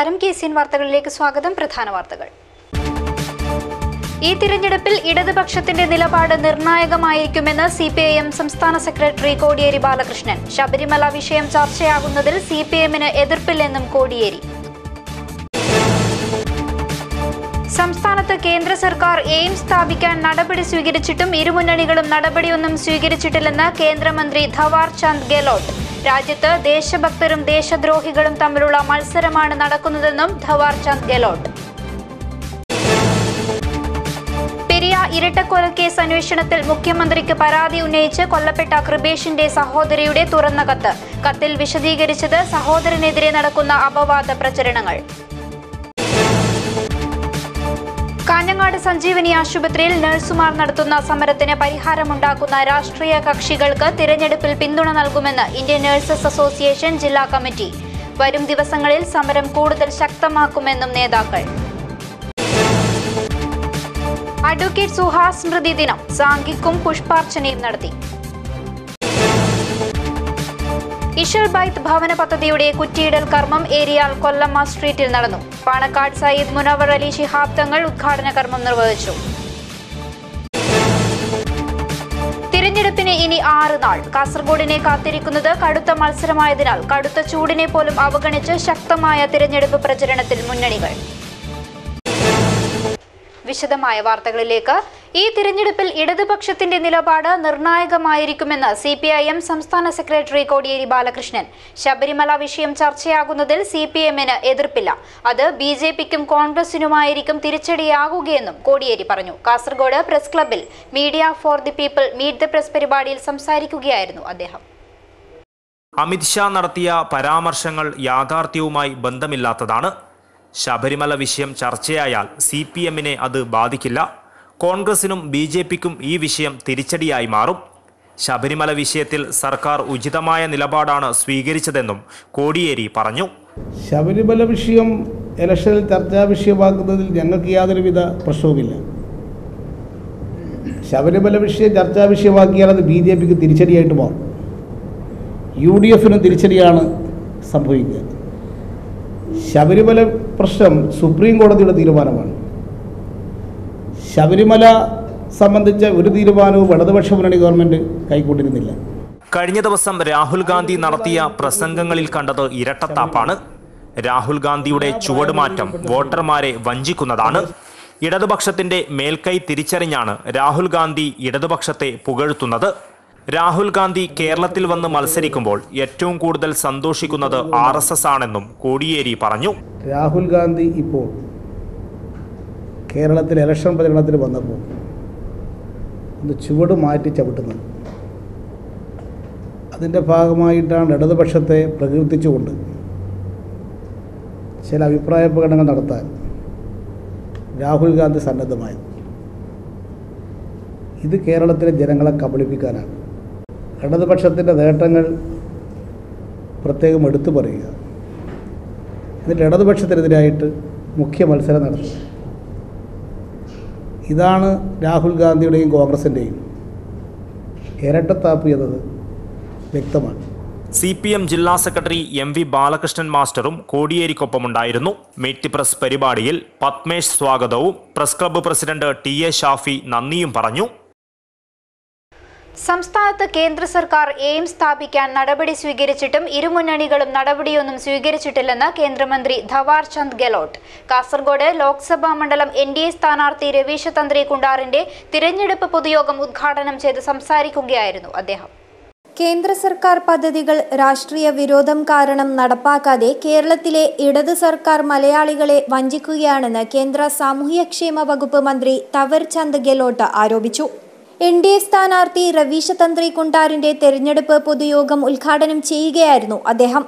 നമസ്കാരം, KCN വാർത്തകളിലേക്ക് സ്വാഗതം. പ്രധാന വാർത്തകൾ. ഈ തിരഞ്ഞെടുപ്പിൽ ഇടതുപക്ഷത്തിന്റെ നിലപാട് നിർണായകമായിരിക്കുമെന്ന് CPIM സംസ്ഥാന സെക്രട്ടറി കോടിയേരി ബാലകൃഷ്ണൻ. ശബരിമല വിഷയം ചർച്ചയാകുന്നതിൽ CPIMന് എതിർപ്പില്ലെന്നും കോടിയേരി. സംസ്ഥാനത്ത് കേന്ദ്ര സർക്കാർ എയിംസ് സ്ഥാപിക്കാൻ നടപടി സ്വീകരിച്ചിട്ടും ഇരുമുന്നണികളും നടപടിയൊന്നും സ്വീകരിച്ചിട്ടില്ലെന്ന് കേന്ദ്രമന്ത്രി ധവാർ ചന്ദ് ഗെഹ്ലോട്ട്. രാജ്യത്ത് ദേശഭക്തരും ദേശദ്രോഹികളും തമ്മിലുള്ള മത്സരമാണ് നടക്കുന്നതെന്നും ധവാർ ചന്ദ് ഗെഹ്ലോട്ട്. പെരിയ ഇരട്ടക്കൊലക്കേസ് അന്വേഷണത്തിൽ മുഖ്യമന്ത്രിക്ക് പരാതി ഉന്നയിച്ച് കൊല്ലപ്പെട്ട കൃപേഷിന്റെ സഹോദരിയുടെ തുറന്ന കത്ത്. കത്തിൽ വിശദീകരിച്ചത് സഹോദരനെതിരെ നടക്കുന്ന അപവാദ പ്രചരണങ്ങൾ. കാഞ്ഞങ്ങാട് സഞ്ജീവനി ആശുപത്രിയിൽ നഴ്സുമാർ നടത്തുന്ന സമരത്തിന് പരിഹാരമുണ്ടാക്കുന്ന രാഷ്ട്രീയ കക്ഷികൾക്ക് തിരഞ്ഞെടുപ്പിൽ പിന്തുണ നൽകുമെന്ന് ഇന്ത്യൻ നഴ്സസ് അസോസിയേഷൻ ജില്ലാ കമ്മിറ്റി. വരും ദിവസങ്ങളിൽ സമരം കൂടുതൽ ശക്തമാക്കുമെന്നും നേതാക്കൾ. അഡ്വക്കേറ്റ് സുഹാസ് സ്മൃതി ദിനം സാംഘിക്കും പുഷ്പാർച്ചനയും നടത്തി. ഇഷൽ ബൈത്ത് ഭവന പദ്ധതിയുടെ കുറ്റിയിടൽ കർമ്മം ഏരിയാൽ കൊല്ലമ്മ സ്ട്രീറ്റിൽ നടന്നു. പാണക്കാട് സയ്യിദ് മുനവർ അലി ശിഹാബ് തങ്ങൾ ഉദ്ഘാടന കർമ്മം നിർവഹിച്ചു. തിരഞ്ഞെടുപ്പിന് ഇനി 6 നാൾ. കാസർഗോഡിനെ കാത്തിരിക്കുന്നത് കടുത്ത മത്സരമായതിനാൽ കടുത്ത ചൂടിനെ പോലും അവഗണിച്ച് ശക്തമായ തിരഞ്ഞെടുപ്പ് പ്രചരണത്തിൽ മുന്നണികൾ. വിശദമായ വാർത്തകളിലേക്ക്. ഈ തിരഞ്ഞെടുപ്പിൽ ഇടതുപക്ഷത്തിന്റെ നിലപാട് നിർണായകമായിരിക്കുമെന്ന് CPIM സംസ്ഥാന സെക്രട്ടറി കോടിയേരി ബാലകൃഷ്ണൻ. ശബരിമല വിഷയം ചർച്ചയാകുന്നതിൽ CPIMന് എതിർപ്പില്ല. അത് BJPക്കും കോൺഗ്രസിനുമായിരിക്കും തിരിച്ചടിയാകുകയെന്നും കോടിയേരി പറഞ്ഞു. കാസർഗോഡ് പ്രസ് ക്ലബ്ബിൽ media for the people meet the press പരിപാടിയിൽ സംസാരിക്കുകയായിരുന്നു അദ്ദേഹം. അമിത്ഷാ നടത്തിയ പരാമർശങ്ങൾ യാഥാർത്ഥ്യവുമായി ബന്ധമില്ലാത്തതാണ്. ശബരിമല വിഷയം ചർച്ചയായാൽ CPIMനെ അത് ബാധിക്കില്ല. കോൺഗ്രസിനും BJPക്കും ഈ വിഷയം തിരിച്ചടിയായി മാറും. ശബരിമല വിഷയത്തിൽ സർക്കാർ ഉചിതമായ നിലപാടാണ് സ്വീകരിച്ചതെന്നും കോടിയേരി പറഞ്ഞു. ശബരിമല വിഷയം ഇലക്ഷനിൽ ചർച്ചാ വിഷയമാക്കുന്നതിൽ ഞങ്ങൾക്ക് യാതൊരുവിധ പ്രശ്നവുമില്ല. ശബരിമല വിഷയം ചർച്ചാ വിഷയമാക്കിയാൽ അത് BJPക്ക് തിരിച്ചടിയായിട്ട് മാറും. UDFനും തിരിച്ചടിയാണ് സംഭവിക്കുക. ശബരിമല പ്രശ്നം സുപ്രീം കോടതിയുടെ തീരുമാനമാണ്. ശബരിമല സംബന്ധിച്ച ഒരു തീരുമാനവും ഇടതുപക്ഷ മുന്നണി ഗവൺമെന്റ് കൈക്കൊണ്ടിരുന്നില്ല. കഴിഞ്ഞ ദിവസം രാഹുൽ ഗാന്ധി നടത്തിയ പ്രസംഗങ്ങളിൽ കണ്ടത് ഇരട്ടത്താപ്പാണ്. രാഹുൽ ഗാന്ധിയുടെ ചുവടുമാറ്റം വോട്ടർമാരെ വഞ്ചിക്കുന്നതാണ്. ഇടതുപക്ഷത്തിന്റെ മേൽക്കൈ തിരിച്ചറിഞ്ഞാണ് രാഹുൽ ഗാന്ധി ഇടതുപക്ഷത്തെ പുകഴ്ത്തുന്നത്. രാഹുൽ ഗാന്ധി കേരളത്തിൽ വന്ന് മത്സരിക്കുമ്പോൾ ഏറ്റവും കൂടുതൽ സന്തോഷിക്കുന്നത് RSS ആണെന്നും കോടിയേരി പറഞ്ഞു. രാഹുൽ ഗാന്ധി ഇപ്പോൾ കേരളത്തിൽ ഇലക്ഷൻ പ്രചരണത്തിന് വന്നപ്പോൾ ഒന്ന് ചുവട് മാറ്റി ചവിട്ടുന്നത്. അതിൻ്റെ ഭാഗമായിട്ടാണ് ഇടതുപക്ഷത്തെ പ്രകീർത്തിച്ചുകൊണ്ട് ചില അഭിപ്രായ പ്രകടനങ്ങൾ നടത്താൻ രാഹുൽ ഗാന്ധി സന്നദ്ധമായത്. ഇത് കേരളത്തിലെ ജനങ്ങളെ കബളിപ്പിക്കാനാണ്. ഇടതുപക്ഷത്തിൻ്റെ നേട്ടങ്ങൾ പ്രത്യേകം എടുത്തു പറയുക, എന്നിട്ട് ഇടതുപക്ഷത്തിനെതിരായിട്ട് മുഖ്യ മത്സരം നടത്തുക. ഇതാണ് രാഹുൽ ഗാന്ധിയുടെയും കോൺഗ്രസിൻ്റെയും ഇരട്ടത്താപ്പ് എന്നത് വ്യക്തമാണ്. CPM ജില്ലാ സെക്രട്ടറി MV ബാലകൃഷ്ണൻ മാസ്റ്ററും കോടിയേരിക്കൊപ്പമുണ്ടായിരുന്നു. മീറ്റ് പ്രസ് പരിപാടിയിൽ പത്മേഷ് സ്വാഗതവും press club president TA Shafi നന്ദിയും പറഞ്ഞു. സംസ്ഥാനത്ത് കേന്ദ്ര സർക്കാർ എയിംസ് സ്ഥാപിക്കാൻ നടപടി സ്വീകരിച്ചിട്ടും ഇരുമുന്നണികളും നടപടിയൊന്നും സ്വീകരിച്ചിട്ടില്ലെന്ന് കേന്ദ്രമന്ത്രി ധവാർ ചന്ദ് ഗെഹ്ലോട്ട്. കാസർഗോഡ് ലോക്സഭാ മണ്ഡലം NDA സ്ഥാനാർത്ഥി രവീശ തന്ത്രി കുണ്ടാറിന്റെ തിരഞ്ഞെടുപ്പ് പൊതുയോഗം ഉദ്ഘാടനം ചെയ്ത് സംസാരിക്കുകയായിരുന്നു അദ്ദേഹം. കേന്ദ്ര സർക്കാർ പദ്ധതികൾ രാഷ്ട്രീയ വിരോധം കാരണം നടപ്പാക്കാതെ കേരളത്തിലെ ഇടത് സർക്കാർ മലയാളികളെ വഞ്ചിക്കുകയാണെന്ന് കേന്ദ്ര സാമൂഹ്യക്ഷേമ വകുപ്പ് മന്ത്രി തവർ ചന്ദ് ഗെഹ്ലോട്ട് ആരോപിച്ചു. NDA സ്ഥാനാർത്ഥി രവീശ തന്ത്രി കുണ്ടാറിന്റെ തെരഞ്ഞെടുപ്പ് പൊതുയോഗം ഉദ്ഘാടനം ചെയ്യുകയായിരുന്നു അദ്ദേഹം.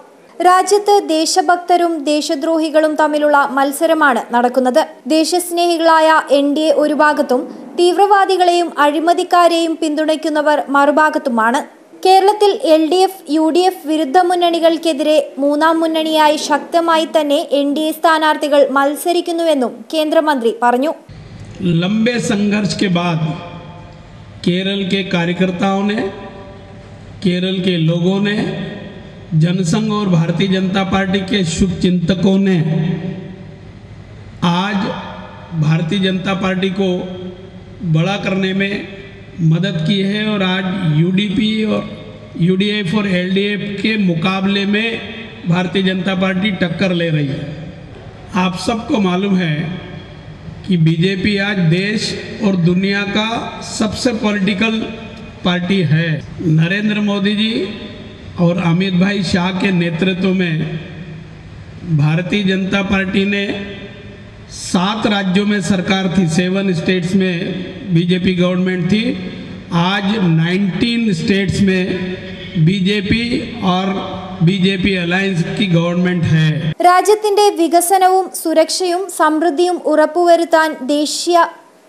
രാജ്യത്ത് ദേശഭക്തരും ദേശദ്രോഹികളും തമ്മിലുള്ള മത്സരമാണ് നടക്കുന്നത്. ദേശസ്നേഹികളായ NDA ഒരു ഭാഗത്തും തീവ്രവാദികളെയും അഴിമതിക്കാരെയും പിന്തുണയ്ക്കുന്നവർ മറുഭാഗത്തുമാണ്. കേരളത്തിൽ LDF UDF വിരുദ്ധ മുന്നണികൾക്കെതിരെ മൂന്നാം മുന്നണിയായി ശക്തമായി തന്നെ NDA സ്ഥാനാർത്ഥികൾ മത്സരിക്കുന്നുവെന്നും കേന്ദ്രമന്ത്രി പറഞ്ഞു. लंबे संघर्ष के बाद केरल के कार्यकर्ताओं ने, केरल के लोगों ने जनसंघ और भारतीय जनता पार्टी के शुभचिंतकों ने आज भारतीय जनता पार्टी को बड़ा करने में मदद की है और आज यूडीपी और यूडीएफ और एलडीएफ के मुकाबले में भारतीय जनता पार्टी टक्कर ले रही है। आप सबको मालूम है कि बीजेपी आज देश और दुनिया का सबसे पॉलिटिकल पार्टी है। नरेंद्र मोदी जी और अमित भाई शाह के नेतृत्व में भारतीय जनता पार्टी ने 7 राज्यों में सरकार थी, 7 स्टेट्स में बीजेपी गवर्नमेंट थी। आज 19 स्टेट्स में बीजेपी और ബിജെപി അലയൻസ് की ഗവൺമെന്റ് है। രാജ്യത്തിന്റെ വികസനവും സുരക്ഷയും സമൃദ്ധിയും ഉറപ്പുവരുത്താൻ ദേശീയ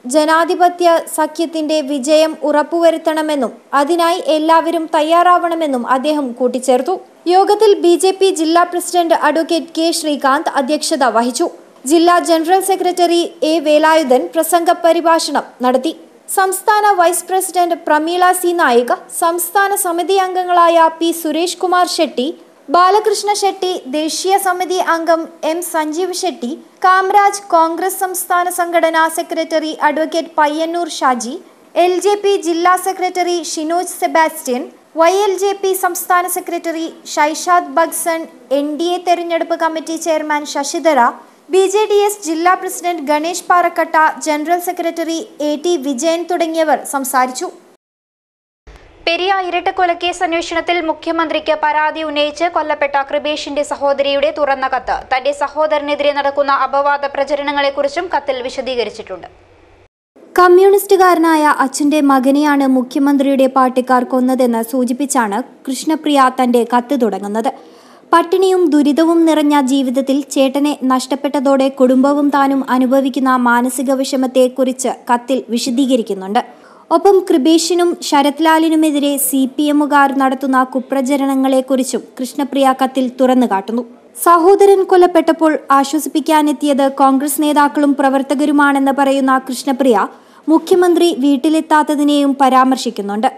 ജനാധിപത്യ സഖ്യത്തിന്റെ വിജയം ഉറപ്പുവരുത്തണമെന്നും അതിനായി എല്ലാവരും തയ്യാറാവണമെന്നും അദ്ദേഹം കൂട്ടിച്ചേർത്തു. യോഗത്തിൽ ബിജെപി ജില്ലാ പ്രസിഡന്റ് അഡ്വക്കേറ്റ് കെ ശ്രീകാന്ത് അധ്യക്ഷത വഹിച്ചു. ജില്ലാ ജനറൽ സെക്രട്ടറി എ വേലായുധൻ പ്രസംഗ പരിഭാഷണം നടത്തി. സംസ്ഥാന vice president Prameela C Naik, സംസ്ഥാന സമിതി അംഗങ്ങളായ പി സുരേഷ് കുമാർ ഷെട്ടി, ബാലകൃഷ്ണ ഷെട്ടി, ദേശീയ സമിതി അംഗം എം സഞ്ജീവ് ഷെട്ടി, കാമരാജ് കോൺഗ്രസ് സംസ്ഥാന സംഘടനാ secretary advocate Payyanur Shaji, LJP ജില്ലാ സെക്രട്ടറി ഷിനോജ് സെബാസ്റ്റ്യൻ, YLJP സംസ്ഥാന സെക്രട്ടറി ഷൈഷാദ് ബഗ്സൺ, NDA തെരഞ്ഞെടുപ്പ് കമ്മിറ്റി ചെയർമാൻ ശശിധര, BJDS ജില്ലാ president Ganesh Parakatta, general secretary AT Vijayan തുടങ്ങിയവർ സംസാരിച്ചു. പെരിയ ഇരട്ടക്കൊലക്കേസ് അന്വേഷണത്തിൽ മുഖ്യമന്ത്രിക്ക് പരാതി ഉന്നയിച്ച് കൊല്ലപ്പെട്ട കൃപേഷിന്റെ സഹോദരിയുടെ തുറന്ന കത്ത് തന്റെ സഹോദരനെതിരെ നടക്കുന്ന അപവാദ പ്രചരണങ്ങളെക്കുറിച്ചും കത്തിൽ വിശദീകരിച്ചിട്ടുണ്ട്. കമ്മ്യൂണിസ്റ്റുകാരനായ അച്ഛന്റെ മകനെയാണ് മുഖ്യമന്ത്രിയുടെ പാർട്ടിക്കാർ കൊന്നതെന്ന് സൂചിപ്പിച്ചാണ് കൃഷ്ണപ്രിയ തന്റെ കത്ത് തുടങ്ങുന്നത്. പട്ടിണിയും ദുരിതവും നിറഞ്ഞ ജീവിതത്തിൽ ചേട്ടനെ നഷ്ടപ്പെട്ടതോടെ കുടുംബവും താനും അനുഭവിക്കുന്ന മാനസിക വിഷമത്തെക്കുറിച്ച് കത്തിൽ വിശദീകരിക്കുന്നുണ്ട്. ഒപ്പം കൃപേഷിനും ശരത് ലാലിനുമെതിരെ CPMകാർ നടത്തുന്ന കുപ്രചരണങ്ങളെക്കുറിച്ചും കൃഷ്ണപ്രിയ കത്തിൽ തുറന്നു കാട്ടുന്നു. സഹോദരൻ കൊല്ലപ്പെട്ടപ്പോൾ ആശ്വസിപ്പിക്കാനെത്തിയത് കോൺഗ്രസ് നേതാക്കളും പ്രവർത്തകരുമാണെന്ന് പറയുന്ന കൃഷ്ണപ്രിയ മുഖ്യമന്ത്രി വീട്ടിലെത്താത്തതിനെയും പരാമർശിക്കുന്നുണ്ട്.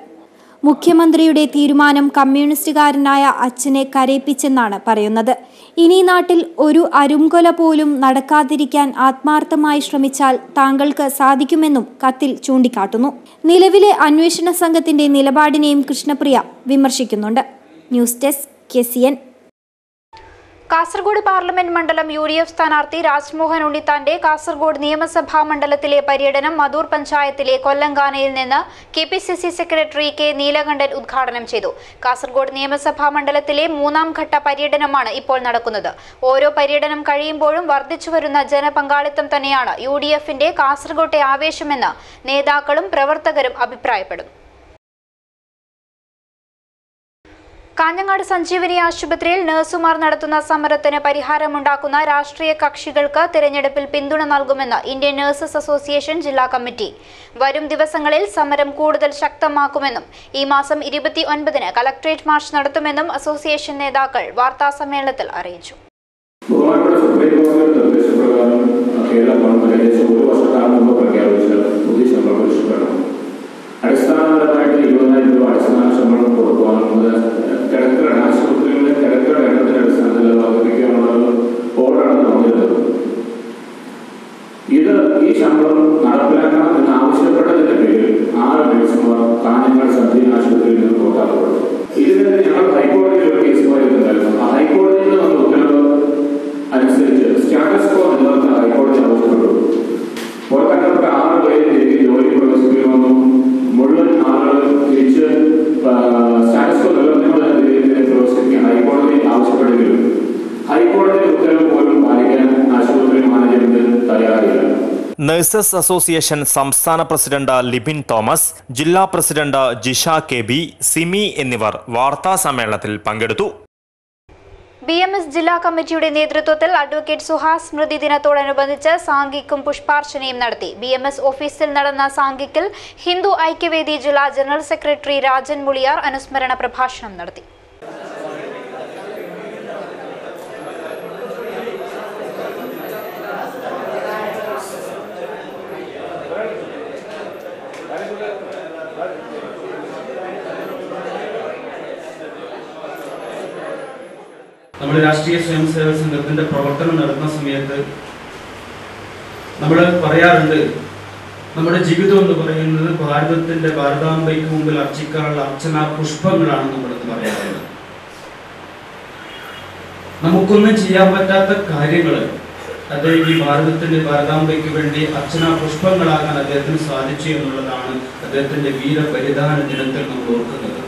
മുഖ്യമന്ത്രിയുടെ തീരുമാനം കമ്മ്യൂണിസ്റ്റുകാരനായ അച്ഛനെ കരയിപ്പിച്ചെന്നാണ് പറയുന്നത്. ഇനി നാട്ടിൽ ഒരു അരുംകൊല പോലും നടക്കാതിരിക്കാൻ ആത്മാർത്ഥമായി ശ്രമിച്ചാൽ താങ്കൾക്ക് സാധിക്കുമെന്നും കത്തിൽ ചൂണ്ടിക്കാട്ടുന്നു. നിലവിലെ അന്വേഷണ സംഘത്തിന്റെ നിലപാടിനെയും കൃഷ്ണപ്രിയ വിമർശിക്കുന്നുണ്ട്. News desk KCN. Kasaragod parliament മണ്ഡലം UDF സ്ഥാനാർത്ഥി രാജ്മോഹൻ ഉണ്ണിത്താന്റെ കാസർഗോഡ് നിയമസഭാ മണ്ഡലത്തിലെ പര്യടനം മധൂർ പഞ്ചായത്തിലെ കൊല്ലങ്കാനയിൽ നിന്ന് KPCC സെക്രട്ടറി K നീലകണ്ഠൻ ഉദ്ഘാടനം ചെയ്തു. കാസർഗോഡ് നിയമസഭാ മണ്ഡലത്തിലെ 3ാം ഘട്ട പര്യടനമാണ് ഇപ്പോൾ നടക്കുന്നത്. ഓരോ പര്യടനം കഴിയുമ്പോഴും വർദ്ധിച്ചുവരുന്ന ജനപങ്കാളിത്തം തന്നെയാണ് UDFന്റെ കാസർഗോട്ടെ ആവേശമെന്ന് നേതാക്കളും പ്രവർത്തകരും അഭിപ്രായപ്പെടുന്നു. കാഞ്ഞങ്ങാട് സഞ്ജീവനി ആശുപത്രിയിൽ നഴ്സുമാർ നടത്തുന്ന സമരത്തിന് പരിഹാരമുണ്ടാക്കുന്ന രാഷ്ട്രീയ കക്ഷികൾക്ക് തിരഞ്ഞെടുപ്പിൽ പിന്തുണ നൽകുമെന്ന് ഇന്ത്യൻ നഴ്സസ് അസോസിയേഷൻ ജില്ലാ കമ്മിറ്റി. വരും ദിവസങ്ങളിൽ സമരം കൂടുതൽ ശക്തമാക്കുമെന്നും ഈ മാസം 29-ന് കളക്ടറേറ്റ് മാർച്ച് നടത്തുമെന്നും അസോസിയേഷൻ നേതാക്കൾ വാർത്താസമ്മേളനത്തിൽ അറിയിച്ചു. അടിസ്ഥാനപരമായിട്ട് 20,000 രൂപ അടിസ്ഥാന ശമ്പളം കൊടുക്കുവാനുള്ള കിടക്കയുടെ ആശുപത്രികളിലെ കിടക്കയുടെ എണ്ണത്തിന്റെ അടിസ്ഥാനത്തിൽ വർദ്ധിപ്പിക്കാനുള്ള ഓർഡറാണ് വന്നിരുന്നത്. ഈ ശമ്പളം നടപ്പിലാക്കണം എന്ന് ആവശ്യപ്പെട്ടതിന്റെ പേരിൽ 6 നഴ്സുമാർ കാഞ്ഞങ്ങാട് സഞ്ജീവനി ആശുപത്രിയിൽ നിന്ന് പുറത്താക്കപ്പെട്ടു. ഇതിനെതിരെ ഞങ്ങൾ ഹൈക്കോടതിയിൽ ഒരു കേസ് പോയിട്ടുണ്ടായിരുന്നു. ആ ഹൈക്കോടതിയിൽ നിന്ന് വന്ന ഉത്തരവ് അനുസരിച്ച് സ്റ്റാറ്റസ് കോ നിലനിർത്താൻ ഹൈക്കോടതി ആവശ്യപ്പെട്ടു. പുറത്താക്കപ്പെട്ട 6 പേര് തിരികെ ജോലി പ്രവേശിപ്പിക്കണമെന്നും മുഴുവൻ ആളുകൾ തിരിച്ച് സ്റ്റാറ്റസ് കോ നിലനിർത്തുന്നതിനെതിരെ പ്രവേശിപ്പിക്കാൻ ഹൈക്കോടതി ആവശ്യപ്പെടുകയും ഹൈക്കോടതി ഉത്തരവ് പോലും പാലിക്കാൻ ആശുപത്രി മാനേജ്മെന്റ് തയ്യാറായില്ല. നഴ്സസ് അസോസിയേഷൻ സംസ്ഥാന പ്രസിഡന്റ് ലിബിൻ തോമസ്, ജില്ലാ പ്രസിഡന്റ് ജിഷ KB, സിമി എന്നിവർ വാർത്താ സമ്മേളനത്തിൽ പങ്കെടുത്തു. BMS ജില്ലാ കമ്മിറ്റിയുടെ നേതൃത്വത്തിൽ അഡ്വക്കേറ്റ് സുഹാസ് സ്മൃതി ദിനത്തോടനുബന്ധിച്ച് സാംഘിക്കും പുഷ്പാർച്ചനയും നടത്തി. BMS ഓഫീസിൽ നടന്ന സാംഘിക്കിൽ ഹിന്ദു ഐക്യവേദി ജില്ലാ ജനറൽ സെക്രട്ടറി രാജൻ മുളിയാർ അനുസ്മരണ പ്രഭാഷണം നടത്തി. നമ്മൾ രാഷ്ട്രീയ സ്വയംസേവക സംഘത്തിന്റെ പ്രവർത്തനം നടത്തുന്ന സമയത്ത് നമ്മൾ പറയാറുണ്ട്, നമ്മുടെ ജീവിതം എന്ന് പറയുന്നത് ഭാരതാംബയ്ക്ക് മുമ്പിൽ അർച്ചിക്കാനുള്ള അർച്ചനാ പുഷ്പങ്ങളാണ് നമ്മളെന്ന് പറയാറുള്ളത്. നമുക്കൊന്നും ചെയ്യാൻ പറ്റാത്ത കാര്യങ്ങൾ അദ്ദേഹം ഈ ഭാരതാംബയ്ക്ക് വേണ്ടി അർച്ചനാ പുഷ്പങ്ങളാക്കാൻ അദ്ദേഹത്തിന് സാധിച്ചു എന്നുള്ളതാണ് അദ്ദേഹത്തിന്റെ വീരപരിധാന ദിനത്തിൽ നമ്മൾ ഓർക്കുന്നത്.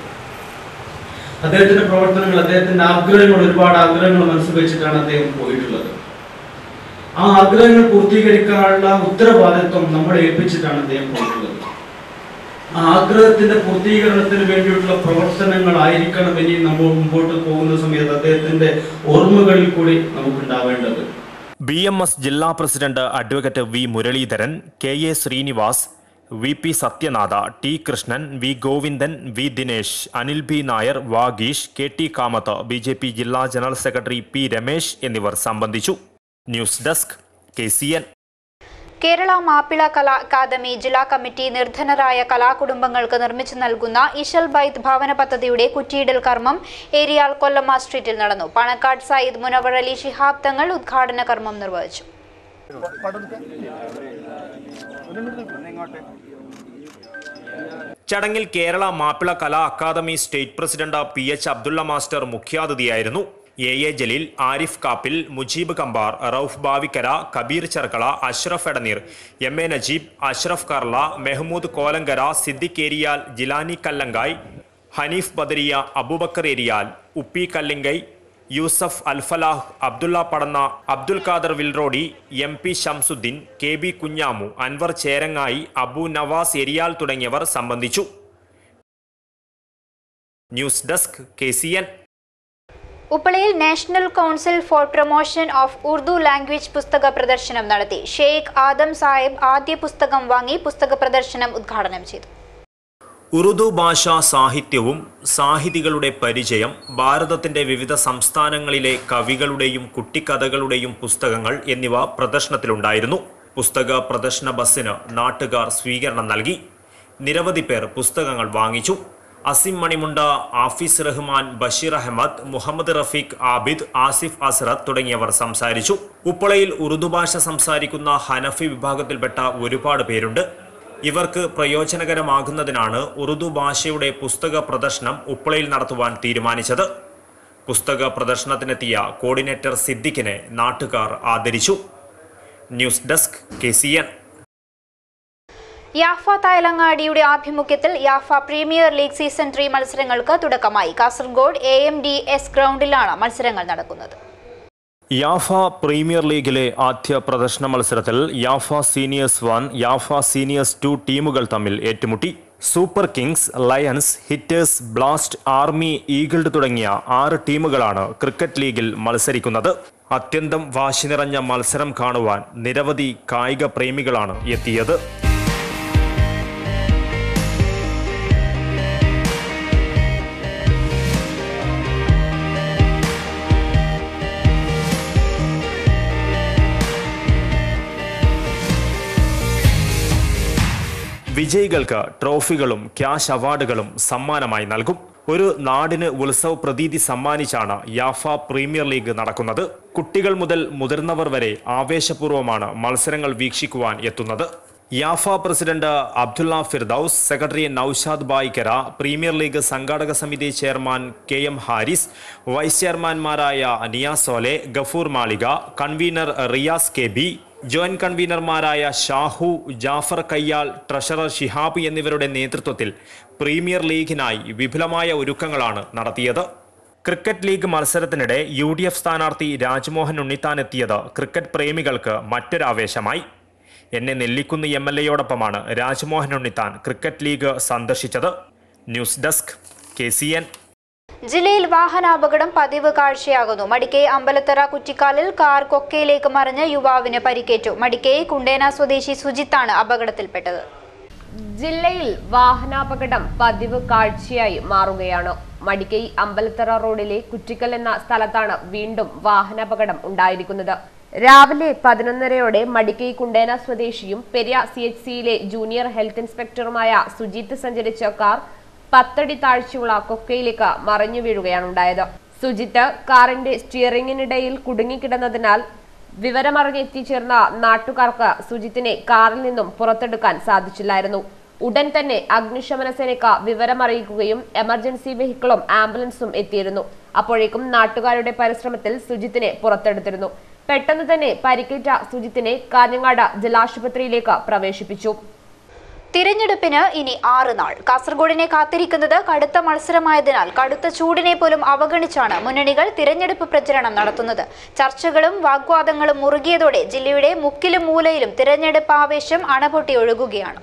അദ്ദേഹത്തിന്റെ പ്രവർത്തനങ്ങൾ, അദ്ദേഹത്തിന്റെ ആഗ്രഹങ്ങൾ, ഒരുപാട് ആഗ്രഹങ്ങൾ മനസ്സിൽ വെച്ചിട്ടാണ് അദ്ദേഹം പോയിട്ടുള്ളത്. ആ ആഗ്രഹങ്ങൾ പൂർത്തീകരിക്കാനുള്ള ഉത്തരവാദിത്വം നമ്മളെ ഏൽപ്പിച്ചിട്ടാണ് അദ്ദേഹം പോയിട്ടുള്ളത്. ആ ആഗ്രഹത്തിന്റെ പൂർത്തീകരണത്തിന് വേണ്ടിയിട്ടുള്ള പ്രവർത്തനങ്ങളായിരിക്കണം ഇനി നമ്മൾ മുമ്പോട്ട് പോകുന്ന സമയത്ത് അദ്ദേഹത്തിന്റെ ഓർമ്മകളിൽ കൂടി നമുക്കുണ്ടാവേണ്ടത്. BMS ജില്ലാ president advocate V Muraleedharan, KA Srinivas, VP Sathyanatha, T Krishnan, V Govindan, V Dinesh, Anil B Nair, Vageesh, KT Kamath, BJP ജില്ലാ ജനറൽ സെക്രട്ടറി P രമേശ് എന്നിവർ സംബന്ധിച്ചു. News desk KCN. Kerala Mappila Kala academy ജില്ലാ കമ്മിറ്റി നിർധനരായ കലാകുടുംബങ്ങൾക്ക് നിർമ്മിച്ചു നൽകുന്ന ഇശൽ ബൈത്ത് ഭവന പദ്ധതിയുടെ കുറ്റിയിടൽ കർമ്മം ഏരിയാൽ കൊല്ലമ്മ സ്ട്രീറ്റിൽ നടന്നു. പണക്കാട് സയ്യിദ് മുനവർ അലി ശിഹാബ് തങ്ങൾ ഉദ്ഘാടന കർമ്മം നിർവഹിച്ചു. ചടങ്ങിൽ Kerala Mappila Kala academy state president PH Abdulla master മുഖ്യാതിഥിയായിരുന്നു. AA Jaleel, Arif Kappil, Mujeeb Kambar, Rauf Bavikkara, Kabeer Cherkala, Ashraf Edaneer, MA Najeeb, Ashraf Karla, Mehmood Kolankara, Siddique Eriyal, Jilani Kallangai, Haneef Badariya, Abubakar Eriyal, Uppi Kallingai, Yusuf Alfalah, Abdulla Padanna, Abdul Khader Vilrodi, MP Shamsuddin, KB Kunhamu, Anwar Cherangai, Abu Nawaz Eriyal തുടങ്ങിയവർ സംബന്ധിച്ചു. News desk KCN. ഉപ്പളയിൽ national council for promotion of Urdu language പുസ്തക പ്രദർശനം നടത്തി. ഷെയ്ഖ് ആദം സാഹിബ് ആദ്യ പുസ്തകം വാങ്ങി പുസ്തക പ്രദർശനം ഉദ്ഘാടനം ചെയ്തു. ഉറുദു ഭാഷാ സാഹിത്യവും സാഹിതികളുടെ പരിചയം, ഭാരതത്തിന്റെ വിവിധ സംസ്ഥാനങ്ങളിലെ കവികളുടെയും കുട്ടിക്കഥകളുടെയും പുസ്തകങ്ങൾ എന്നിവ പ്രദർശനത്തിലുണ്ടായിരുന്നു. പുസ്തക പ്രദർശന ബസ്സിന് നാട്ടുകാർ സ്വീകരണം നൽകി. നിരവധി പേർ പുസ്തകങ്ങൾ വാങ്ങിച്ചു. അസിം മണിമുണ്ട, ആഫീസ് റഹ്മാൻ, ബഷീർ അഹമ്മദ്, മുഹമ്മദ് റഫീഖ്, ആബിദ്, ആസിഫ് അസ്രത്ത് തുടങ്ങിയവർ സംസാരിച്ചു. ഉപ്പളയിൽ ഉറുദു ഭാഷ സംസാരിക്കുന്ന ഹനഫി വിഭാഗത്തിൽപ്പെട്ട ഒരുപാട് പേരുണ്ട്. ഇവർക്ക് പ്രയോജനകരമാകുന്നതിനാണ് ഉറുദു ഭാഷയുടെ പുസ്തക പ്രദർശനം ഉപ്പളയിൽ നടത്തുവാൻ തീരുമാനിച്ചത്. പുസ്തക പ്രദർശനത്തിനെത്തിയ കോർഡിനേറ്റർ സിദ്ദിഖിനെ നാട്ടുകാർ ആദരിച്ചു. News desk KCN. യാഫ തായലങ്ങാടിയുടെ ആഭിമുഖ്യത്തിൽ യാഫ പ്രീമിയർ ലീഗ് സീസൺ 3 മത്സരങ്ങൾക്ക് തുടക്കമായി. കാസർഗോഡ് AMDS ഗ്രൗണ്ടിലാണ് മത്സരങ്ങൾ നടക്കുന്നത്. യാഫ പ്രീമിയർ ലീഗിലെ ആദ്യ പ്രദർശന മത്സരത്തിൽ യാഫ സീനിയേഴ്സ് 1, യാഫ സീനിയേഴ്സ് 2 ടീമുകൾ തമ്മിൽ ഏറ്റുമുട്ടി. Super kings, lions, hitters, blast, army, eagles തുടങ്ങിയ 6 ടീമുകളാണ് ക്രിക്കറ്റ് ലീഗിൽ മത്സരിക്കുന്നത്. അത്യന്തം വാശി നിറഞ്ഞ മത്സരം കാണുവാൻ നിരവധി കായിക പ്രേമികളാണ് എത്തിയത്. വിജയികൾക്ക് ട്രോഫികളും ക്യാഷ് അവാർഡുകളും സമ്മാനമായി നൽകും. ഒരു നാടിന് ഉത്സവ പ്രതീതി സമ്മാനിച്ചാണ് യാഫ പ്രീമിയർ ലീഗ് നടക്കുന്നത്. കുട്ടികൾ മുതൽ മുതിർന്നവർ വരെ ആവേശപൂർവ്വമാണ് മത്സരങ്ങൾ വീക്ഷിക്കുവാൻ എത്തുന്നത്. Yafa president Abdulla Firdous, secretary Naushad Bayikkara, premier league സംഘാടക സമിതി ചെയർമാൻ KM ഹാരിസ്, വൈസ് ചെയർമാൻമാരായ Niyasole, Gafoor Malika, convener Riyas KB, joint കൺവീനർമാരായ ഷാഹു, ജാഫർ കയ്യാൽ, ട്രഷറർ ഷിഹാബ് എന്നിവരുടെ നേതൃത്വത്തിൽ പ്രീമിയർ ലീഗിനായി വിപുലമായ ഒരുക്കങ്ങളാണ് നടത്തിയത്. ക്രിക്കറ്റ് ലീഗ് മത്സരത്തിനിടെ UDF സ്ഥാനാർത്ഥി രാജ്മോഹൻ ഉണ്ണിത്താൻ എത്തിയത് ക്രിക്കറ്റ് പ്രേമികൾക്ക് മറ്റൊരാവേശമായി. എന്നെ നെല്ലിക്കുന്ന് MLAയോടൊപ്പമാണ് രാജ്മോഹൻ ഉണ്ണിത്താൻ ക്രിക്കറ്റ് ലീഗ് സന്ദർശിച്ചത്. News desk KCN. ജില്ലയിൽ വാഹനാപകടം പതിവ് കാഴ്ചയാകുന്നു. മടിക്കൈ അമ്പലത്തറ കുറ്റിക്കാലിൽ കാർ കൊക്കയിലേക്ക് മറിഞ്ഞ് യുവാവിന് പരിക്കേറ്റു. മടിക്കൈ കുണ്ടേന സ്വദേശി സുജിത്താണ് അപകടത്തിൽപ്പെട്ടത്. ജില്ലയിൽ വാഹനാപകടം പതിവ് കാഴ്ചയായി മാറുകയാണ്. മടിക്കൈ അമ്പലത്തറ റോഡിലെ കുറ്റിക്കൽ എന്ന സ്ഥലത്താണ് വീണ്ടും വാഹനാപകടം ഉണ്ടായിരിക്കുന്നത്. രാവിലെ 11:30 മടിക്കൈ കുണ്ടേന സ്വദേശിയും പെരിയ CHCയിലെ ജൂനിയർ ഹെൽത്ത് ഇൻസ്പെക്ടറുമായ സുജിത്ത് സഞ്ചരിച്ച കാർ 10 അടി താഴ്ചയുള്ള കൊക്കയിലേക്ക് മറിഞ്ഞു വീഴുകയാണ് ഉണ്ടായത്. സുജിത്ത് കാറിന്റെ സ്റ്റിയറിംഗിനിടയിൽ കുടുങ്ങിക്കിടന്നതിനാൽ വിവരമറിഞ്ഞെത്തിച്ചേർന്ന നാട്ടുകാർക്ക് സുജിത്തിനെ കാറിൽ നിന്നും പുറത്തെടുക്കാൻ സാധിച്ചില്ലായിരുന്നു. ഉടൻ തന്നെ അഗ്നിശമന സേനയ്ക്ക് വിവരമറിയിക്കുകയും എമർജൻസി വെഹിക്കിളും ആംബുലൻസും എത്തിയിരുന്നു. അപ്പോഴേക്കും നാട്ടുകാരുടെ പരിശ്രമത്തിൽ സുജിത്തിനെ പുറത്തെടുത്തിരുന്നു. പെട്ടെന്ന് തന്നെ പരിക്കേറ്റ സുജിത്തിനെ കാഞ്ഞങ്ങാട് ജില്ലാശുപത്രിയിലേക്ക് പ്രവേശിപ്പിച്ചു. തിരഞ്ഞെടുപ്പിന് ഇനി 6 നാൾ. കാസർഗോഡിനെ കാത്തിരിക്കുന്നത് കടുത്ത മത്സരമായതിനാൽ കടുത്ത ചൂടിനെ പോലും അവഗണിച്ചാണ് മുന്നണികൾ തിരഞ്ഞെടുപ്പ് പ്രചരണം നടത്തുന്നത്. ചർച്ചകളും വാഗ്വാദങ്ങളും മുറുകിയതോടെ ജില്ലയുടെ മുക്കിലും മൂലയിലും തിരഞ്ഞെടുപ്പ് ആവേശം അണപൊട്ടി ഒഴുകുകയാണ്.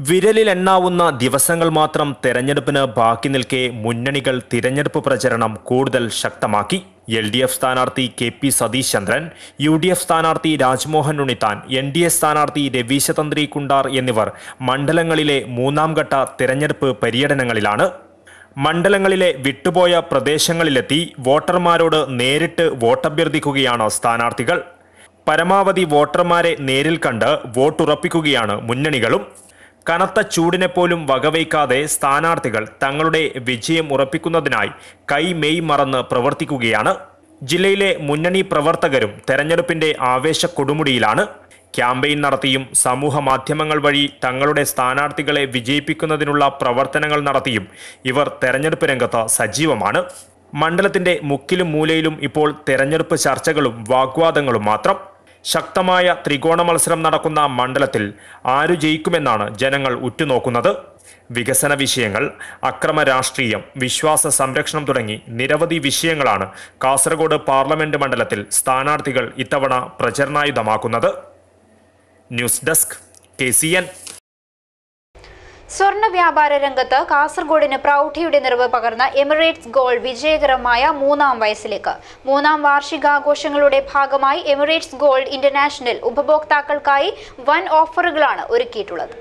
വിരലിൽ എണ്ണാവുന്ന ദിവസങ്ങൾ മാത്രം തെരഞ്ഞെടുപ്പിന് ബാക്കി നിൽക്കെ മുന്നണികൾ തിരഞ്ഞെടുപ്പ് പ്രചരണം കൂടുതൽ ശക്തമാക്കി. LDF സ്ഥാനാർത്ഥി KP സതീഷ് ചന്ദ്രൻ, UDF സ്ഥാനാർത്ഥി രാജ്മോഹൻ ഉണ്ണിത്താൻ, NDA സ്ഥാനാർത്ഥി രവീശതന്ത്രി കുണ്ടാർ എന്നിവർ മണ്ഡലങ്ങളിലെ 3ാം ഘട്ട തിരഞ്ഞെടുപ്പ് പര്യടനങ്ങളിലാണ്. മണ്ഡലങ്ങളിലെ വിട്ടുപോയ പ്രദേശങ്ങളിലെത്തി വോട്ടർമാരോട് നേരിട്ട് വോട്ടഭ്യർത്ഥിക്കുകയാണ് സ്ഥാനാർത്ഥികൾ. പരമാവധി വോട്ടർമാരെ നേരിൽ കണ്ട് വോട്ടുറപ്പിക്കുകയാണ് മുന്നണികളും. കനത്ത ചൂടിനെ പോലും വകവയ്ക്കാതെ സ്ഥാനാർത്ഥികൾ തങ്ങളുടെ വിജയം ഉറപ്പിക്കുന്നതിനായി കൈമെയ് മറന്ന് പ്രവർത്തിക്കുകയാണ്. ജില്ലയിലെ മുന്നണി പ്രവർത്തകരും തെരഞ്ഞെടുപ്പിന്റെ ആവേശ കൊടുമുടിയിലാണ്. ക്യാമ്പയിൻ നടത്തിയും സമൂഹ മാധ്യമങ്ങൾ വഴി തങ്ങളുടെ സ്ഥാനാർത്ഥികളെ വിജയിപ്പിക്കുന്നതിനുള്ള പ്രവർത്തനങ്ങൾ നടത്തിയും ഇവർ തെരഞ്ഞെടുപ്പ് രംഗത്ത് സജീവമാണ്. മണ്ഡലത്തിന്റെ മുക്കിലും മൂലയിലും ഇപ്പോൾ തെരഞ്ഞെടുപ്പ് ചർച്ചകളും വാഗ്വാദങ്ങളും മാത്രം. ശക്തമായ ത്രികോണ മത്സരം നടക്കുന്ന മണ്ഡലത്തിൽ ആരു ജയിക്കുമെന്നാണ് ജനങ്ങൾ ഉറ്റുനോക്കുന്നത്. വികസന വിഷയങ്ങൾ, അക്രമ രാഷ്ട്രീയം, വിശ്വാസ സംരക്ഷണം തുടങ്ങി നിരവധി വിഷയങ്ങളാണ് കാസർഗോഡ് പാർലമെന്റ് മണ്ഡലത്തിൽ സ്ഥാനാർത്ഥികൾ ഇത്തവണ പ്രചരണായുധമാക്കുന്നത്. News desk KCN. സ്വർണ്ണ വ്യാപാര രംഗത്ത് കാസർഗോഡിന് പ്രൗഢിയുടെ നിറവ് പകർന്ന എമിറേറ്റ്സ് ഗോൾഡ് വിജയകരമായ 3ാം വയസ്സിലേക്ക്. 3ാം വാർഷികാഘോഷങ്ങളുടെ ഭാഗമായി എമിറേറ്റ്സ് ഗോൾഡ് ഇന്റർനാഷണൽ ഉപഭോക്താക്കൾക്കായി വൻ ഓഫറുകളാണ് ഒരുക്കിയിട്ടുള്ളത്.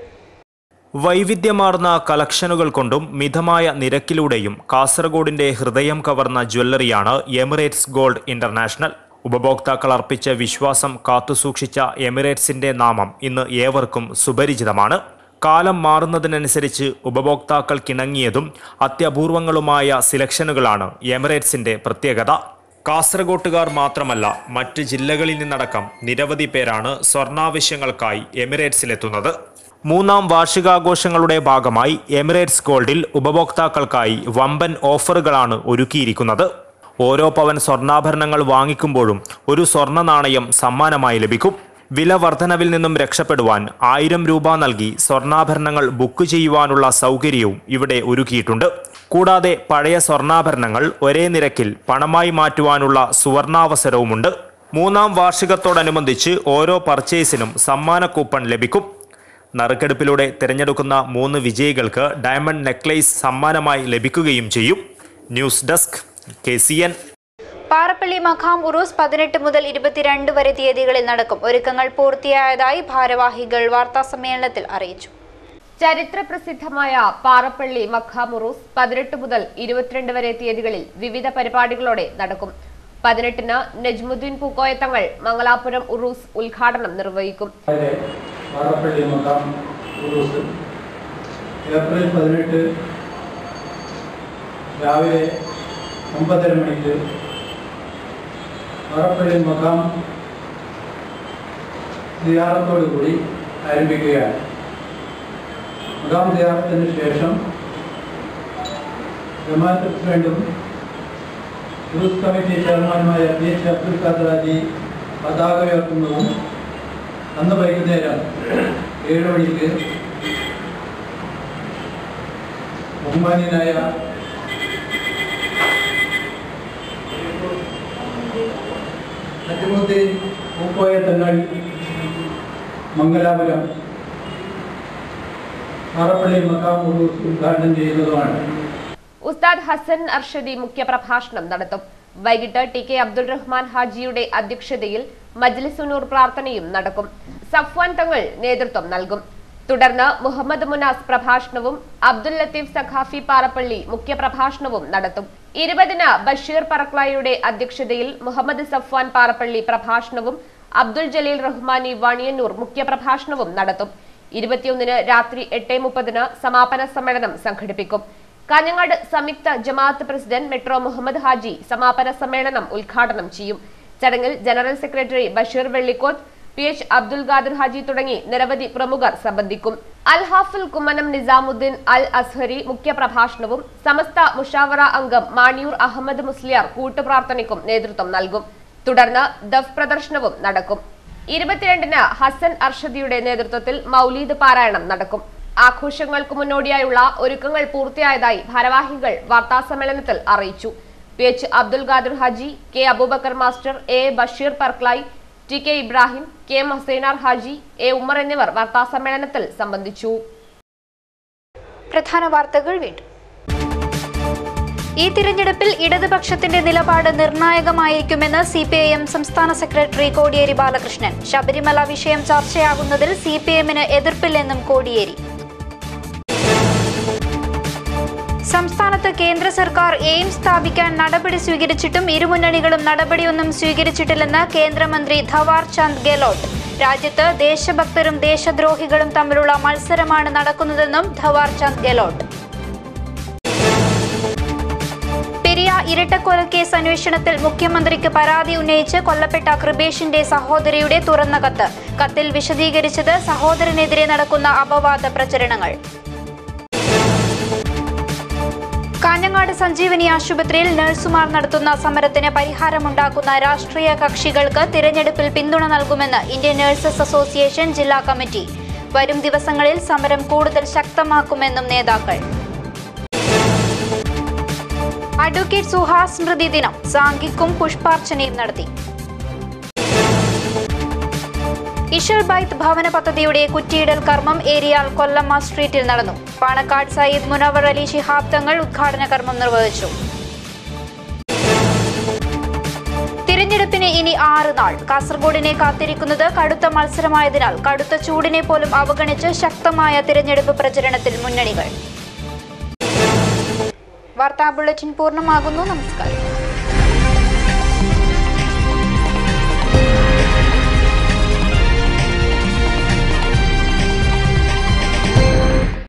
വൈവിധ്യമാർന്ന കളക്ഷനുകൾ കൊണ്ടും മിതമായ നിരക്കിലൂടെയും കാസർഗോഡിന്റെ ഹൃദയം കവർന്ന ജ്വല്ലറിയാണ് എമിറേറ്റ്സ് ഗോൾഡ് ഇന്റർനാഷണൽ. ഉപഭോക്താക്കൾ അർപ്പിച്ച വിശ്വാസം കാത്തുസൂക്ഷിച്ച എമിറേറ്റ്സിന്റെ നാമം ഇന്ന് ഏവർക്കും സുപരിചിതമാണ്. കാലം മാറുന്നതിനനുസരിച്ച് ഉപഭോക്താക്കൾക്കിണങ്ങിയതും അത്യപൂർവങ്ങളുമായ സിലക്ഷനുകളാണ് എമിറേറ്റ്സിന്റെ പ്രത്യേകത. കാസർഗോട്ടുകാർ മാത്രമല്ല, മറ്റ് ജില്ലകളിൽ നിന്നടക്കം നിരവധി പേരാണ് സ്വർണ്ണാവശ്യങ്ങൾക്കായി എമിറേറ്റ്സിലെത്തുന്നത്. 3ാം വാർഷികാഘോഷങ്ങളുടെ ഭാഗമായി എമിറേറ്റ്സ് ഗോൾഡിൽ ഉപഭോക്താക്കൾക്കായി വമ്പൻ ഓഫറുകളാണ് ഒരുക്കിയിരിക്കുന്നത്. ഓരോ പവൻ സ്വർണ്ണാഭരണങ്ങൾ വാങ്ങിക്കുമ്പോഴും ഒരു സ്വർണ്ണ നാണയം സമ്മാനമായി ലഭിക്കും. വില വർധനവിൽ നിന്നും രക്ഷപ്പെടുവാൻ 1000 രൂപ നൽകി സ്വർണ്ണാഭരണങ്ങൾ ബുക്ക് ചെയ്യുവാനുള്ള സൗകര്യവും ഇവിടെ ഒരുക്കിയിട്ടുണ്ട്. കൂടാതെ പഴയ സ്വർണ്ണാഭരണങ്ങൾ ഒരേ നിരക്കിൽ പണമായി മാറ്റുവാനുള്ള സുവർണാവസരവുമുണ്ട്. 3ാം വാർഷികത്തോടനുബന്ധിച്ച് ഓരോ പർച്ചേസിനും സമ്മാന കൂപ്പൺ ലഭിക്കും. നറുക്കെടുപ്പിലൂടെ തിരഞ്ഞെടുക്കുന്ന 3 വിജയികൾക്ക് ഡയമണ്ട് നെക്ലേസ് സമ്മാനമായി ലഭിക്കുകയും ചെയ്യും. News desk KCN. പാറപ്പള്ളി മഖാം ഉറൂസ് 18 മുതൽ 22 വരെ തീയതികളിൽ നടക്കും. ഒരുക്കങ്ങൾ പൂർത്തിയായതായി ഭാരവാഹികൾ വാർത്താസമ്മേളനത്തിൽ അറിയിച്ചു. ചരിത്ര പ്രസിദ്ധമായ പാറപ്പള്ളി മഖാം ഉറൂസ് 18 മുതൽ 22 വരെ തീയതികളിൽ വിവിധ പരിപാടികളോടെ നടക്കും. 18-ന് നജ്മുദ്ദീൻ പൂക്കോയത്തങ്ങൾ മംഗലാപുരം ഉറൂസ് ഉദ്ഘാടനം നിർവഹിക്കും. പാറപ്പള്ളി മഖാം ഉറൂസ് ഏപ്രിൽ 18 രാവിലെ 9:30 മണിക്ക് പാറപ്പള്ളി മഖാം സിയാറത്തോടുകൂടി ആരംഭിക്കുകയാണ്. മഖാം സിയാറത്തിന് ശേഷം ജമാഅത്ത് പ്രസിഡന്റും ഉറൂസ് കമ്മിറ്റി ചെയർമാനുമായ PH അബ്ദുൽ ഖാദർ ഹാജി പതാക ഉയർത്തുന്നതും അന്ന് വൈകുന്നേരം 7 മണിക്ക് ബഹുമാന്യനായ നജ്മുദ്ദീൻ പൂക്കോയത്തങ്ങൾ മംഗലാപുരം പാറപ്പള്ളി മഖാം ഉറൂസ് ഉദ്ഘാടനം ചെയ്യുന്നതുമാണ്. ഉസ്താദ് ഹസൻ അർഷദി മുഖ്യപ്രഭാഷണം നടത്തും. വൈകിട്ട് TK അബ്ദുൾ റഹ്മാൻ ഹാജിയുടെ അധ്യക്ഷതയിൽ മജ്ലിസുനൂർ പ്രാർത്ഥനയും നടക്കും. സഫ്വാൻ തങ്ങൾ നേതൃത്വം നൽകും. തുടർന്ന് മുഹമ്മദ് മുനാസ് പ്രഭാഷണവും അബ്ദുൽ ലത്തീഫ് സഖാഫി പാറപ്പള്ളി മുഖ്യപ്രഭാഷണവും നടത്തും. 20-ന് ബഷീർ പറക്ലായുടെ അധ്യക്ഷതയിൽ മുഹമ്മദ് സഫ്വാൻ പാറപ്പള്ളി പ്രഭാഷണവും അബ്ദുൽ ജലീൽ റഹ്മാനി വാണിയന്നൂർ മുഖ്യപ്രഭാഷണവും നടത്തും. 21-ന് രാത്രി 8:30-ന് സമാപന സമ്മേളനം സംഘടിപ്പിക്കും. കാഞ്ഞങ്ങാട് സംയുക്ത ജമാഅത്ത് പ്രസിഡന്റ് മെട്രോ മുഹമ്മദ് ഹാജി സമാപന സമ്മേളനം ഉദ്ഘാടനം ചെയ്യും. ചടങ്ങിൽ general secretary Basheer Vellikoth, PH Abdul Khader Haji തുടങ്ങി നിരവധി പ്രമുഖർ സംബന്ധിക്കും. അൽ ഹാഫിൽ കുമ്മനം നിസാമുദ്ദീൻ അൽ അസ്ഹരി മുഖ്യപ്രഭാഷണവും സമസ്ത മുഷാവറ അംഗം മാണിയൂർ അഹമ്മദ് മുസ്ലിയാർ കൂട്ടുപ്രാർത്ഥനയ്ക്കും നേതൃത്വം നൽകും. തുടർന്ന് ദഫ് പ്രദർശനവും നടക്കും. 22-ന് ഹസൻ അർഷദിയുടെ നേതൃത്വത്തിൽ മൗലീദ് പാരായണം നടക്കും. ആഘോഷങ്ങൾക്ക് മുന്നോടിയായുള്ള ഒരുക്കങ്ങൾ പൂർത്തിയായതായി ഭാരവാഹികൾ വാർത്താസമ്മേളനത്തിൽ അറിയിച്ചു. PH Abdul Khader Haji, K Abubakar master, A Basheer Parklai, TK Ibrahim, K Hassainar Haji, A Ummer എന്നിവർ വാർത്താസമ്മേളനത്തിൽ സംബന്ധിച്ചു. പ്രധാന വാർത്തകൾ വീണ്ടും. ഈ തിരഞ്ഞെടുപ്പിൽ ഇടതുപക്ഷത്തിന്റെ നിലപാട് നിർണായകമായിരിക്കുമെന്ന് CPIM സംസ്ഥാന സെക്രട്ടറി കോടിയേരി ബാലകൃഷ്ണൻ. ശബരിമല വിഷയം ചർച്ചയാകുന്നതിൽ CPIM-ന് എതിർപ്പില്ലെന്നും കോടിയേരി. സംസ്ഥാനത്ത് കേന്ദ്ര സർക്കാർ എയിംസ് സ്ഥാപിക്കാൻ നടപടി സ്വീകരിച്ചിട്ടും ഇരുമുന്നണികളും നടപടിയൊന്നും സ്വീകരിച്ചിട്ടില്ലെന്ന് കേന്ദ്രമന്ത്രി ധവാർ ചന്ദ് ഗെഹ്ലോട്ട്. രാജ്യത്ത് ദേശഭക്തരും ദേശദ്രോഹികളും തമ്മിലുള്ള മത്സരമാണ് നടക്കുന്നതെന്നും ധവാർ ചന്ദ് ഗെഹ്ലോട്ട്. പെരിയ ഇരട്ടക്കൊലക്കേസ് അന്വേഷണത്തിൽ മുഖ്യമന്ത്രിക്ക് പരാതി ഉന്നയിച്ച് കൊല്ലപ്പെട്ട കൃപേഷിന്റെ സഹോദരിയുടെ തുറന്ന കത്ത്. കത്തിൽ വിശദീകരിച്ചത് സഹോദരനെതിരെ നടക്കുന്ന അപവാദ പ്രചരണങ്ങൾ. കാഞ്ഞങ്ങാട് സഞ്ജീവനി ആശുപത്രിയിൽ നഴ്സുമാർ നടത്തുന്ന സമരത്തിന് പരിഹാരമുണ്ടാക്കുന്ന രാഷ്ട്രീയ കക്ഷികൾക്ക് തിരഞ്ഞെടുപ്പിൽ പിന്തുണ നൽകുമെന്ന് ഇന്ത്യൻ നഴ്സസ് അസോസിയേഷൻ ജില്ലാ കമ്മിറ്റി. വരും ദിവസങ്ങളിൽ സമരം കൂടുതൽ ശക്തമാക്കുമെന്നും നേതാക്കൾ. അഡ്വക്കേറ്റ് സുഹാസ് സ്മൃതി ദിനം സാംഘിക്കും പുഷ്പാർച്ചനയും നടത്തി. ഇഷൽ ബൈത്ത് ഭവന പദ്ധതിയുടെ കുറ്റിയിടൽ കർമ്മം ഏരിയാൽ കൊല്ലമ്മ സ്ട്രീറ്റിൽ നടന്നു. പാണക്കാട് സയ്യിദ് മുനവർ അലി ശിഹാബ് തങ്ങൾ ഉദ്ഘാടന കർമ്മം നിർവഹിച്ചു. തിരഞ്ഞെടുപ്പിന് ഇനി 6 നാൾ. കാസർഗോഡിനെ കാത്തിരിക്കുന്നത് കടുത്ത മത്സരമായതിനാൽ കടുത്ത ചൂടിനെ പോലും അവഗണിച്ച് ശക്തമായ തിരഞ്ഞെടുപ്പ് പ്രചരണത്തിൽ മുന്നണികൾ. വാർത്താ ബുള്ളറ്റിൻ പൂർണ്ണമാകുന്നു. നമസ്കാരം.